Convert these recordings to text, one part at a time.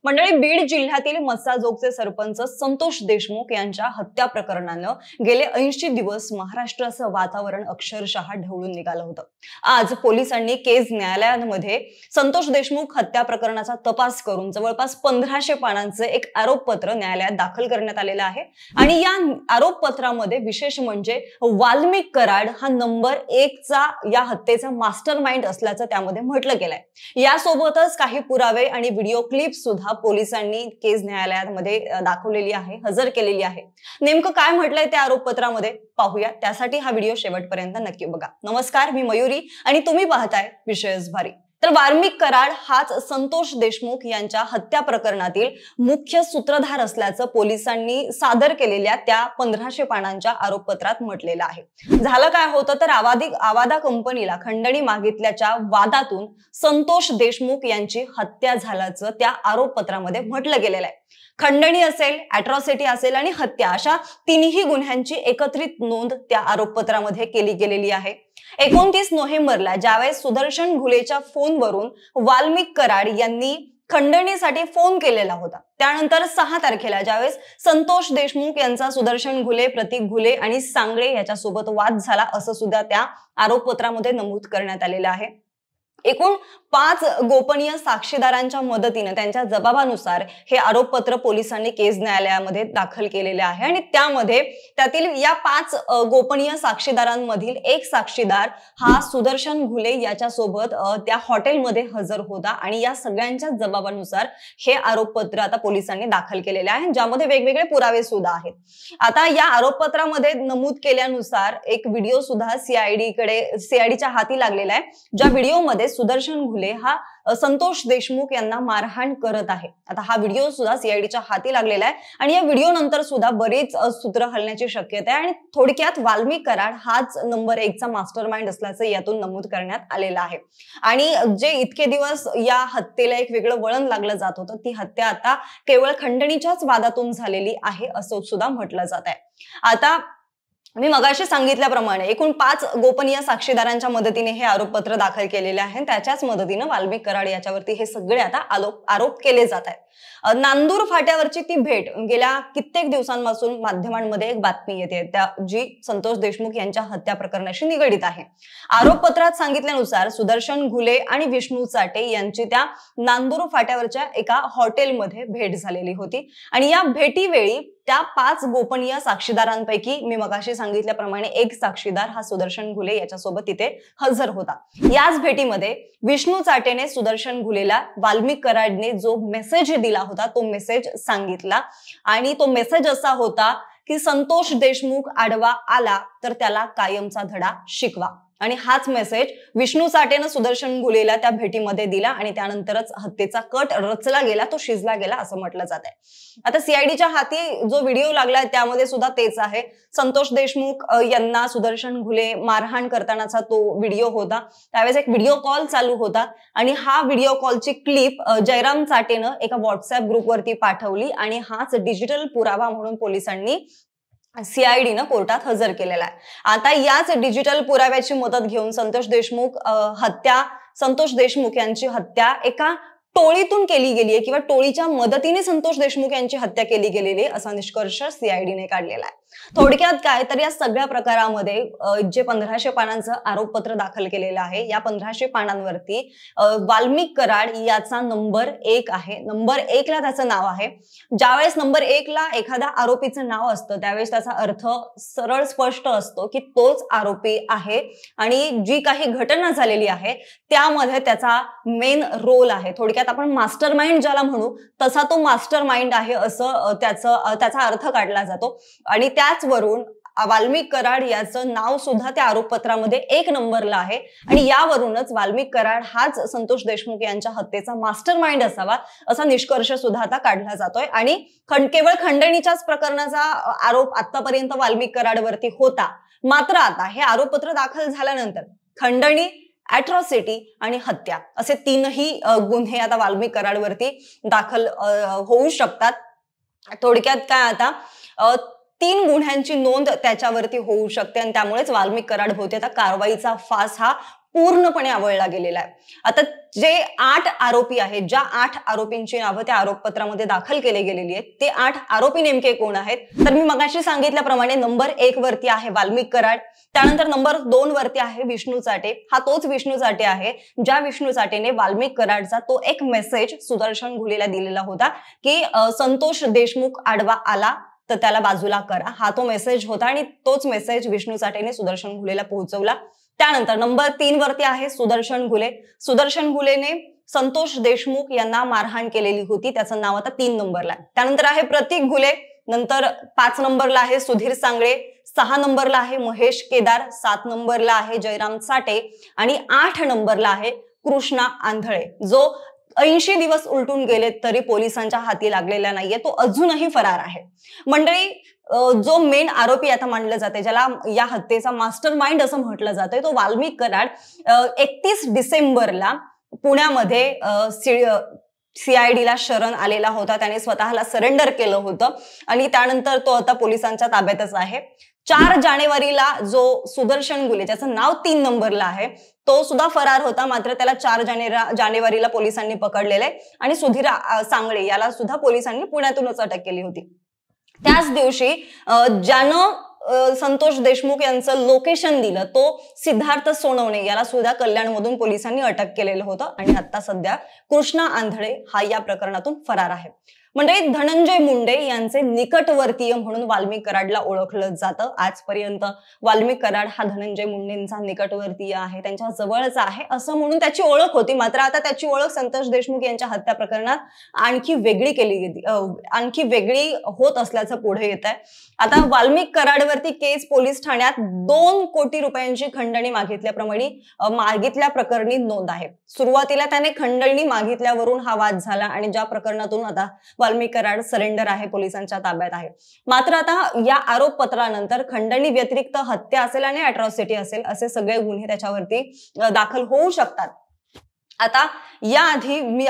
मंडळी, बीड जिल्ह्यातील मस्साजोगचे सरपंच संतोष देशमुख यांच्या हत्या प्रकरणानं गेले 80 दिवस महाराष्ट्राचं वातावरण अक्षरशः ढवळून निघालं होतं. आज पोलिसांनी केस न्यायालयामध्ये संतोष देशमुख हत्या प्रकरणाचा तपास करून जवळपास 1500 पानांचे एक आरोपपत्र न्यायालयात दाखल करण्यात आलेलं आहे. आणि या आरोपपत्रामध्ये विशेष म्हणजे वाल्मिक कराड हा नंबर 1 चा या हत्येचा मास्टर माइंड असल्याचं त्यामध्ये म्हटलं गेलंय. यासोबतच काही पुरावे आणि व्हिडिओ क्लिप सुद्धा पोलिसांनी केस न्यायालयामध्ये दाखवलेली आहे, हजर केलेली आहे. नेमकं काय म्हटलंय त्या आरोपपत्रामध्ये पाहूया. त्यासाठी हा व्हिडिओ शेवटपर्यंत नक्की बघा. नमस्कार, मी मयुरी आणि तुम्ही पाहताय विशेष भारी. तर वाल्मिक कराड हाच संतोष देशमुख यांच्या हत्या प्रकरणातील मुख्य सूत्रधार असल्याचं पोलिसांनी सादर केलेल्या त्या 1500 पानांच्या आरोपपत्रात म्हटलेलं आहे. झालं काय होतं तर आवादा कंपनीला खंडणी मागितल्याच्या वादातून संतोष देशमुख यांची हत्या झाल्याचं त्या आरोपपत्रामध्ये म्हटलं गेलेलं आहे. खंडणी असेल, अॅट्रॉसिटी असेल आणि हत्या अशा तिन्ही गुन्ह्यांची एकत्रित नोंद त्या आरोपपत्रामध्ये केली गेलेली आहे. 29 नोव्हेंबरला ज्यावेळेस सुदर्शन घुलेच्या फोनवरून वाल्मिक कराड यांनी खंडणीसाठी फोन केलेला होता, त्यानंतर 6 तारखेला ज्यावेळेस संतोष देशमुख यांचा सुदर्शन घुले, प्रतीक घुले आणि सांगळे याच्यासोबत वाद झाला असं सुद्धा त्या आरोपपत्रामध्ये नमूद करण्यात आलेलं आहे. एकूण 5 गोपनीय साक्षीदारांच्या मदतीने त्यांच्या जबाबानुसार हे आरोपपत्र पोलिसांनी केस न्यायालयामध्ये दाखल केलेले आहे. आणि त्यातील या 5 गोपनीय साक्षीदारांमधील एक साक्षीदार हा सुदर्शन घुले याच्यासोबत त्या हॉटेलमध्ये हजर होता आणि या सगळ्यांच्या जबाबानुसार हे आरोपपत्र आता पोलिसांनी दाखल केलेले आहे, ज्यामध्ये वेगवेगळे पुरावे सुद्धा आहेत. आता या आरोपपत्रामध्ये नमूद केल्यानुसार एक व्हिडिओ सुद्धा सीआयडीच्या हाती लागलेला आहे, ज्या व्हिडिओमध्ये सुदर्शन घुले हा संतोष देशमुख यांना मारहाण करत आहे. आता हा व्हिडिओ सुद्धा सीआयडीच्या हाती लागलेला आहे आणि या व्हिडिओ नंतर सुद्धा बरेच सूत्र हलण्याची शक्यता आहे. आणि थोडक्यात वाल्मिक कराड हाच नंबर 1 चा मास्टर माइंड असल्याचं यातून नमूद करण्यात आलेलं आहे. आणि जे इतके दिवस या हत्येला एक वेगळं वळण लागलं जात होतं, ती हत्या आता केवळ खंडणीच्याच वादातून झालेली आहे असं सुद्धा म्हटलं जात आहे. आता मी मगाशी सांगितल्याप्रमाणे एकूण 5 गोपनीय साक्षीदारांच्या मदतीने हे आरोपपत्र दाखल केलेले आहे. त्याच्याच मदतीने वाल्मिक कराड याच्यावरती हे सगळे आता आरोप केले जात आहेत. नांदूर फाट्यावरची ती भेट गेल्या कित्येक दिवसांपासून माध्यमांमध्ये एक बातमी येते, जी संतोष देशमुख यांच्या हत्या प्रकरणाशी निगडीत आहे. आरोपपत्रात सांगितल्यानुसार सुदर्शन घुले आणि विष्णू चाटे यांची त्या नांदूर फाट्यावरच्या एका हॉटेलमध्ये भेट झालेली होती. आणि या भेटीवेळी त्या 5 गोपनीय साक्षीदारांपैकी मी मगाशी सांगितल्याप्रमाणे एक साक्षीदार हा सुदर्शन घुले याच्यासोबत तिथे हजर होता. याच भेटीमध्ये विष्णू चाटेने सुदर्शन घुलेला वाल्मिक कराडने जो मेसेज दिला होता तो मेसेज सांगितला. आणि तो मेसेज असा होता की संतोष देशमुख आडवा आला तर त्याला कायमचा धडा शिकवा. आणि हाच मेसेज विष्णू चाटेनं सुदर्शन घुलेला त्या भेटीमध्ये दिला आणि त्यानंतरच हत्येचा कट रचला गेला, तो शिजला गेला असं म्हटलं जात आहे. आता सीआयडीच्या हाती जो व्हिडिओ लागलाय त्यामध्ये सुद्धा तेच आहे. संतोष देशमुख यांना सुदर्शन घुले मारहाण करतानाचा तो व्हिडिओ होता. त्यावेळेस एक व्हिडिओ कॉल चालू होता आणि हा व्हिडिओ कॉलची क्लिप जयराम चाटेनं एका व्हॉट्सअप ग्रुपवरती पाठवली आणि हाच डिजिटल पुरावा म्हणून पोलिसांनी सीआयडीनं कोर्टात हजर केलेला आहे. आता याच डिजिटल पुराव्याची मदत घेऊन संतोष देशमुख यांची हत्या एका टोळीतून केली गेली आहे किंवा टोळीच्या मदतीने संतोष देशमुख यांची हत्या केली गेलेली आहे असा निष्कर्ष सीआयडीने काढलेला आहे. थोडक्यात काय तर या सगळ्या प्रकारामध्ये जे 1500 पानांचं आरोपपत्र दाखल केलेलं आहे, या 1500 पानांवरती वाल्मिक कराड याचा नंबर 1 आहे. नंबर 1 ला त्याचं नाव आहे. ज्यावेळेस नंबर 1 ला एखाद्या आरोपीचं नाव असतं त्यावेळेस त्याचा अर्थ सरळ स्पष्ट असतो की तोच आरोपी आहे आणि जी काही घटना झालेली आहे त्यामध्ये त्याचा मेन रोल आहे. थोडक्यात आपण मास्टर माइंड ज्याला म्हणू तसा तो मास्टर माइंड आहे असं त्याचा अर्थ काढला जातो. आणि त्याचवरून वाल्मिक कराड याचं नाव सुद्धा त्या आरोपपत्रामध्ये 1 नंबरला आहे. आणि यावरूनच वाल्मिक कराड हाच संतोष देशमुख यांच्या हत्येचा मास्टर माइंड असावा असा निष्कर्ष सुद्धा आता काढला जातोय. आणि केवळ खंडणीच्याच प्रकरणाचा आरोप आतापर्यंत वाल्मिक कराडवरती होता, मात्र आता हे आरोपपत्र दाखल झाल्यानंतर खंडणी, अॅट्रॉसिटी आणि हत्या असे 3ही गुन्हे आता वाल्मिक कराडवरती दाखल होऊ शकतात. थोडक्यात काय आता 3 गुन्ह्यांची नोंद त्याच्यावरती होऊ शकते आणि त्यामुळेच वाल्मिक कराड होते आता कारवाईचा फास हा पूर्णपणे आवळला गेलेला आहे. आता जे 8 आरोपी आहेत, ज्या 8 आरोपींची नावं त्या आरोपपत्रामध्ये दाखल केली गेलेली आहेत, ते 8 आरोपी नेमके कोण आहेत? तर मी मगाशी सांगितल्याप्रमाणे नंबर 1 वरती आहे वाल्मिक कराड, त्यानंतर नंबर 2 वरती आहे विष्णू चाटे. हा तोच विष्णू चाटे आहे ज्या विष्णू चाटेने वाल्मिक कराडचा तो एक मेसेज सुदर्शन घुलेला दिलेला होता की संतोष देशमुख आडवा आला तर त्याला बाजूला करा. हा तो मेसेज होता आणि तोच मेसेज विष्णू चाटेने सुदर्शन घुलेला पोहोचवला. त्यानंतर नंबर 3 वरती आहे सुदर्शन घुले. सुदर्शन घुलेने संतोष देशमुख यांना मारहाण केलेली होती, त्याचं नाव आता 3 नंबरला आहे. त्यानंतर आहे प्रतीक घुले, नंतर 5 नंबरला आहे सुधीर सांगळे, 6 नंबरला आहे महेश केदार, 7 नंबरला आहे जयराम साठे आणि 8 नंबरला आहे कृष्णा आंधळे, जो 80 दिवस उलटून गेले तरी पोलिसांच्या हाती लागलेला नाहीये, तो अजूनही फरार आहे. मंडळी, जो मेन आरोपी आता मानलं जाते, ज्याला या हत्येचा मास्टर माइंड असं म्हटलं जातंय, तो वाल्मिक कराड 31 डिसेंबरला पुण्यामध्ये CID ला शरण आलेला होता. त्याने स्वतःला सरेंडर केलं होतं आणि त्यानंतर तो आता पोलिसांच्या ताब्यातच आहे. 4 जानेवारीला जो सुदर्शन घुले, ज्याचं नाव 3 नंबरला आहे, तो सुद्धा फरार होता. मात्र त्याला 4 जानेवारीला पोलिसांनी पकडलेले आणि सुधीर सांगळे याला सुद्धा पोलिसांनी पुण्यातूनच अटक केली होती. त्याच दिवशी ज्यानं संतोष देशमुख यांचं लोकेशन दिलं तो सिद्धार्थ सोनवणे याला सुद्धा कल्याणमधून पोलिसांनी अटक केलेलं होतं आणि आता सध्या कृष्णा आंधळे हा या प्रकरणातून फरार आहे. म्हणजे धनंजय मुंडे यांचे निकटवर्तीय म्हणून वाल्मिक कराडला ओळखलं जातं. आजपर्यंत वाल्मिक कराड हा धनंजय मुंडेंचा निकटवर्तीय आहे, त्यांच्या जवळचा आहे असं म्हणून त्याची ओळख होती. मात्र आता त्याची ओळख संतोष देशमुख यांच्या हत्या प्रकरणात आणखी वेगळी होत असल्याचं पुढे येत आहे. आता वाल्मिक कराडवरती केज पोलीस ठाण्यात 2 कोटी रुपयांची खंडणी मागितल्या प्रकरणी नोंद आहे. सुरुवातीला त्याने खंडणी मागितल्यावरून हा वाद झाला आणि ज्या प्रकरणातून आता वाल्मिक कराड सरेंडर आहे, पोलिसांच्या ताब्यात आहे. मात्र आता या आरोपपत्रानंतर खंडणी व्यतिरिक्त हत्या असेल आणि अट्रॉसिटी असेल असे सगळे गुन्हे त्याच्यावरती दाखल होऊ शकतात. आता याआधी मी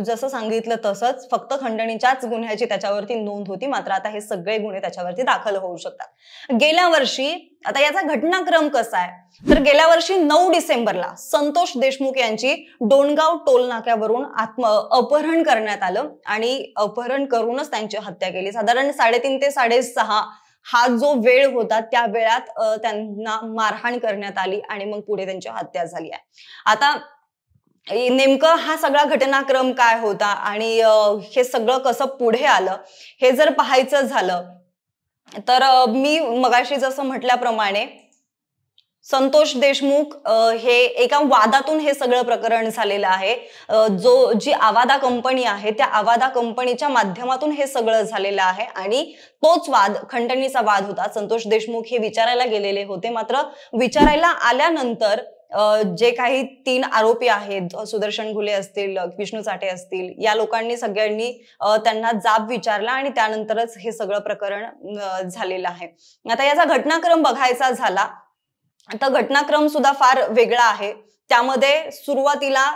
जसं सांगितलं तसंच फक्त खंडणीच्याच गुन्ह्याची त्याच्यावरती नोंद होती. मात्र आता हे सगळे गुन्हे त्याच्यावरती दाखल होऊ शकतात. गेल्या वर्षी आता याचा घटनाक्रम कसा आहे तर गेल्या वर्षी 9 डिसेंबरला संतोष देशमुख यांची डोणगाव टोल नाक्यावरून अपहरण करण्यात आलं आणि अपहरण करूनच त्यांची हत्या केली. साधारण 3:30 ते 6:30 हा जो वेळ होता त्या वेळात त्यांना मारहाण करण्यात आली आणि मग पुढे त्यांची हत्या झाली आहे. आता नेमकं हा सगळा घटनाक्रम काय होता आणि हे सगळं कसं पुढे आलं हे जर पाहायचं झालं तर मी मगाशी जसं म्हटल्याप्रमाणे संतोष देशमुख हे एका वादातून हे सगळं प्रकरण झालेलं आहे. जी आवादा कंपनी आहे त्या आवादा कंपनीच्या माध्यमातून हे सगळं झालेलं आहे आणि तोच वाद खंडणीचा वाद होता. संतोष देशमुख हे विचारायला गेलेले होते. मात्र विचारायला आल्यानंतर जे काही 3 आरोपी आहेत, सुदर्शन घुले असतील, विष्णू चाटे असतील, या लोकांनी सगळ्यांनी त्यांना जाब विचारला आणि त्यानंतरच हे सगळं प्रकरण झालेलं आहे. आता याचा घटनाक्रम बघायचा झाला तर घटनाक्रम सुद्धा फार वेगळा आहे. त्यामध्ये सुरुवातीला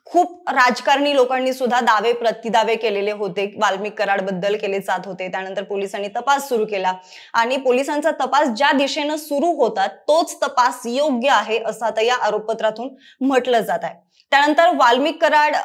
खूप राजकारणी लोकांनी सुद्धा दावे प्रतिदावे केलेले होते, वाल्मिक कराड बद्दल केले जात होते. त्यानंतर पोलिसांनी तपास सुरू केला आणि पोलिसांचा तपास ज्या दिशेनं सुरू होता तोच तपास योग्य आहे असं आता या आरोपपत्रातून म्हटलं जात आहे. त्यानंतर वाल्मिक कराड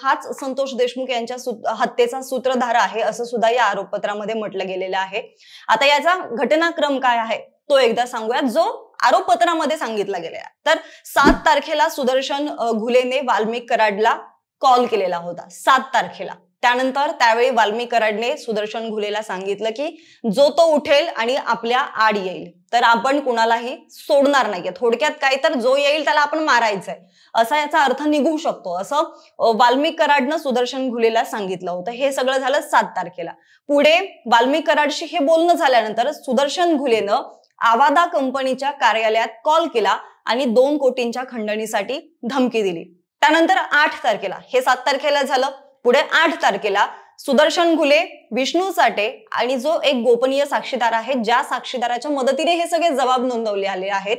हाच संतोष देशमुख यांच्या हत्येचा सूत्रधार आहे असं सुद्धा या आरोपपत्रामध्ये म्हटलं गेलेलं आहे. आता याचा घटनाक्रम काय आहे तो एकदा सांगूयात, जो आरोपपत्रामध्ये सांगितला गेला. तर 7 तारखेला सुदर्शन घुलेने वाल्मिक कराडला कॉल केलेला होता, 7 तारखेला. त्यानंतर त्यावेळी वाल्मिक कराडने सुदर्शन घुलेला सांगितलं की जो तो उठेल आणि आपल्या आड येईल तर आपण कुणालाही सोडणार नाहीये. थोडक्यात काय तर जो येईल त्याला आपण मारायचंय असा याचा अर्थ निघू शकतो असं वाल्मिक कराडनं सुदर्शन घुलेला सांगितलं होतं. हे सगळं झालं 7 तारखेला. पुढे वाल्मिक कराडशी हे बोलणं झाल्यानंतर सुदर्शन घुलेनं आवादा कंपनीच्या कार्यालयात कॉल केला आणि 2 कोटींच्या खंडणीसाठी धमकी दिली. त्यानंतर 8 तारखेला, हे 7 तारखेला झालं. पुढे 8 तारखेला सुदर्शन घुले, विष्णू चाटे आणि जो एक गोपनीय साक्षीदार आहे, ज्या साक्षीदाराच्या मदतीने हे सगळे जबाब नोंदवले आले आहेत,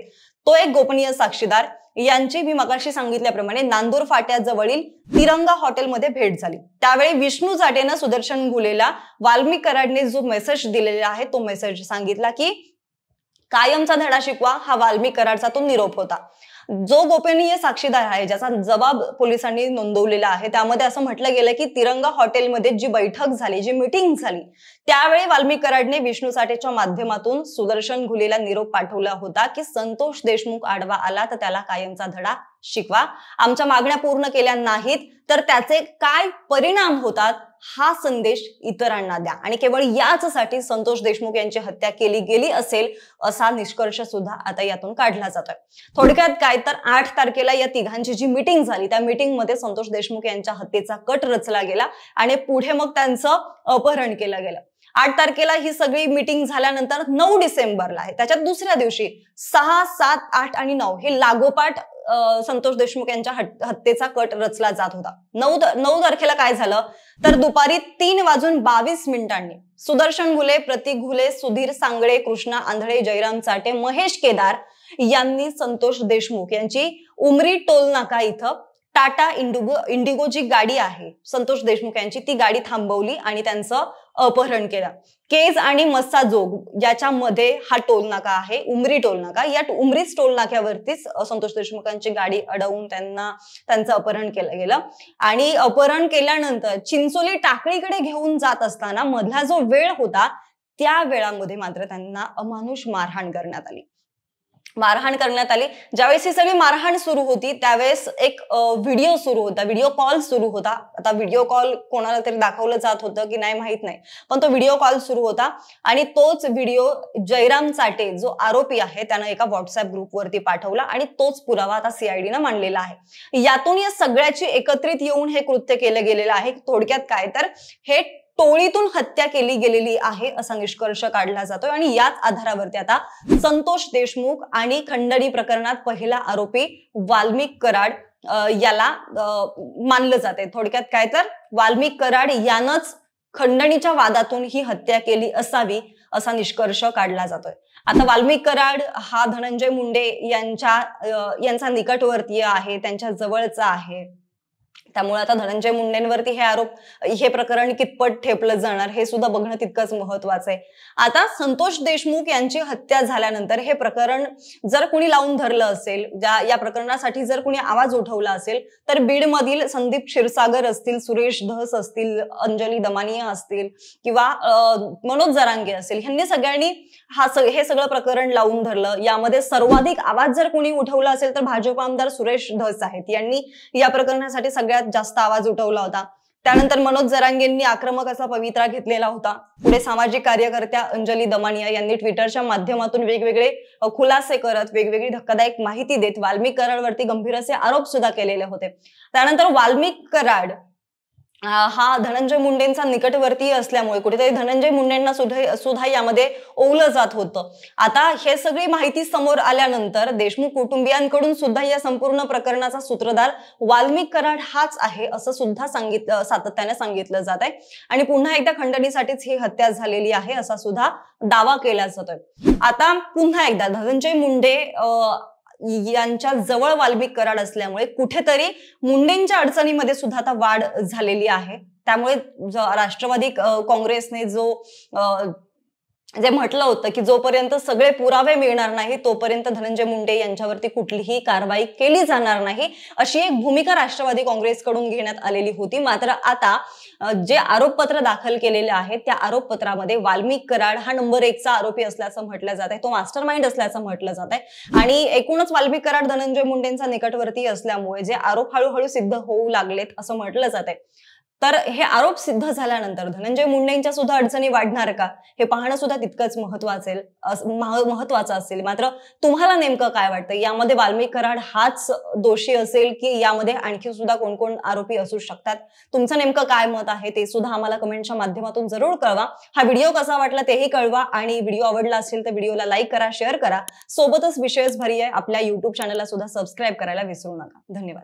तो एक गोपनीय साक्षीदार यांची मी मगाशी सांगितल्याप्रमाणे नांदूर फाट्याजवळील तिरंगा हॉटेलमध्ये भेट झाली. त्यावेळी विष्णू चाटेनं सुदर्शन घुलेला वाल्मिक कराडने जो मेसेज दिलेला आहे तो मेसेज सांगितला की कायमचा धडा शिकवा हा वाल्मिक कराडचा तो निरोप होता. जो गोपनीय साक्षीदार आहे, ज्याचा जबाब पोलिसांनी नोंदवलेला आहे, त्यामध्ये असं म्हटलं गेलं की तिरंगा हॉटेलमध्ये जी बैठक झाली, जी मीटिंग झाली, त्यावेळी वाल्मिक कराडने विष्णू साठेच्या माध्यमातून सुदर्शन घुलेला निरोप पाठवला होता की संतोष देशमुख आडवा आला तर त्याला कायमचा धडा शिकवा. आमच्या मागण्या पूर्ण केल्या नाहीत तर त्याचे काय परिणाम होतात हा संदेश इतरांना द्या. आणि केवळ याचसाठी संतोष देशमुख यांची हत्या केली गेली असेल असा निष्कर्ष सुद्धा आता यातून काढला जातोय. थोडक्यात काय तर 8 तारखेला या तिघांची जी मीटिंग झाली, त्या मीटिंग मध्ये संतोष देशमुख यांच्या हत्येचा कट रचला गेला आणि पुढे मग त्यांचं अपहरण केलं गेलं. 8 तारखेला ही सगळी मीटिंग झाल्यानंतर 9 डिसेंबरला आहे, त्याच्यात दुसऱ्या दिवशी 6, 7, 8 आणि 9 हे लागोपाठ संतोष देशमुख यांच्या हत्येचा कट रचला जात होता. 9 तारखेला काय झालं तर दुपारी 3:22 सुदर्शन घुले, प्रतीक घुले, सुधीर सांगळे, कृष्णा आंधळे, जयराम चाटे, महेश केदार यांनी संतोष देशमुख यांची उमरी टोल नाका इथं टाटा इंडिगो जी गाडी आहे संतोष देशमुख यांची, ती गाडी थांबवली आणि त्यांचं अपहरण केलं. केज आणि मस्साजोग याच्यामध्ये हा टोल नाका आहे, उमरी टोल नाका. या उमरीच टोल नाक्यावरतीच संतोष देशमुखांची गाडी अडवून त्यांचं अपहरण केलं गेलं. आणि अपहरण केल्यानंतर चिंचोली टाकळीकडे घेऊन जात असताना मधला जो वेळ होता त्या वेळामध्ये मात्र त्यांना अमानुष मारहाण करण्यात आली. ज्यावेळेस ही सगळी मारहाण सुरू होती त्यावेळेस एक व्हिडिओ सुरू होता, व्हिडिओ कॉल सुरू होता. आता व्हिडिओ कॉल कोणाला तरी दाखवलं जात होतं की नाही माहित नाही, पण तो व्हिडिओ कॉल सुरू होता आणि तोच व्हिडिओ जयराम चाटे जो आरोपी आहे त्यानं एका व्हॉट्सअप ग्रुपवरती पाठवला आणि तोच पुरावा आता सीआयडीनं मांडलेला आहे. यातून या सगळ्याची एकत्रित येऊन हे कृत्य केलं गेलेलं आहे. थोडक्यात काय तर हे टोळीतून हत्या केली गेलेली आहे असा निष्कर्ष काढला जातोय आणि याच आधारावरती आता संतोष देशमुख आणि खंडणी प्रकरणात पहिला आरोपी वाल्मिक कराड याला मानलं जाते. थोडक्यात काय तर वाल्मिक कराड यानंच खंडणीच्या वादातून ही हत्या केली असावी असा निष्कर्ष काढला जातोय. आता वाल्मिक कराड हा धनंजय मुंडे यांचा निकटवर्तीय आहे, त्यांच्या जवळचा आहे. त्यामुळे आता धनंजय मुंडेंवरती हे प्रकरण कितपत ठेपलं जाणार हे सुद्धा बघणं तितकंच महत्वाचं आहे. आता संतोष देशमुख यांची हत्या झाल्यानंतर हे प्रकरण जर कुणी लावून धरलं असेल, या प्रकरणासाठी जर कुणी आवाज उठवला असेल तर बीडमधील संदीप क्षीरसागर असतील, सुरेश धस असतील, अंजली दमानिया असतील किंवा मनोज जरांगे असतील, ह्यांनी सगळ्यांनी हे सगळं प्रकरण लावून धरलं. यामध्ये सर्वाधिक आवाज जर कुणी उठवला असेल तर भाजप आमदार सुरेश धस आहेत, यांनी या प्रकरणासाठी सगळ्यात जास्त आवाज उठवला होता. त्यानंतर मनोज जरांगेंनी आक्रमक असा पवित्रा घेतलेला होता. पुढे सामाजिक कार्यकर्त्या अंजली दमानिया यांनी ट्विटरच्या माध्यमातून वेगवेगळे खुलासे करत वेगवेगळी धक्कादायक माहिती देत वाल्मिक कराडवरती गंभीर असे आरोप सुद्धा केलेले होते. त्यानंतर वाल्मिक कराड हा धनंजय मुंडेंचा निकटवर्तीय असल्यामुळे कुठेतरी धनंजय मुंडेंना सुद्धा यामध्ये ओवलं जात होतं. आता हे सगळी माहिती समोर आल्यानंतर देशमुख कुटुंबियांकडून सुद्धा या संपूर्ण प्रकरणाचा सूत्रधार वाल्मिक कराड हाच आहे असं सुद्धा सातत्याने सांगितलं जात आहे आणि पुन्हा एकदा खंडणीसाठीच ही हत्या झालेली आहे असा सुद्धा दावा केला जातोय. आता पुन्हा एकदा धनंजय मुंडे यांच्या जवळ वाल्मिक कराड असल्यामुळे कुठेतरी मुंडेंच्या अडचणीमध्ये सुद्धा आता वाढ झालेली आहे. त्यामुळे राष्ट्रवादी काँग्रेसने जे म्हटलं होतं की जोपर्यंत सगळे पुरावे मिळणार नाही तोपर्यंत धनंजय मुंडे यांच्यावरती कुठलीही कारवाई केली जाणार नाही अशी एक भूमिका राष्ट्रवादी काँग्रेसकडून घेण्यात आलेली होती. मात्र आता जे आरोपपत्र दाखल केलेले आहे त्या आरोपपत्रामध्ये वाल्मिक कराड हा नंबर 1 चा आरोपी असल्याचं म्हटलं जात आहे, तो मास्टरमाइंड असल्याचं म्हटलं जात आहे आणि एकूणच वाल्मिक कराड धनंजय मुंडेंचा निकटवर्ती असल्यामुळे जे आरोप हळूहळू सिद्ध होऊ लागलेत असं म्हटलं जात आहे. तर हे आरोप सिद्ध झाल्यानंतर धनंजय मुंडेंच्या सुद्धा अडचणी वाढणार का हे पाहणं सुद्धा तितकंच महत्वाचं असेल. मात्र तुम्हाला नेमकं काय वाटतं, यामध्ये वाल्मिक कराड हाच दोषी असेल की यामध्ये आणखी सुद्धा कोण कोण आरोपी असू शकतात? तुमचं नेमकं काय मत आहे ते सुद्धा आम्हाला कमेंटच्या माध्यमातून जरूर कळवा. हा व्हिडिओ कसा वाटला तेही कळवा आणि व्हिडिओ आवडला असेल तर व्हिडिओला लाईक करा, शेअर करा. सोबतच विशेष भरी आहे आपल्या युट्यूब चॅनलला सुद्धा सबस्क्राईब करायला विसरू नका. धन्यवाद.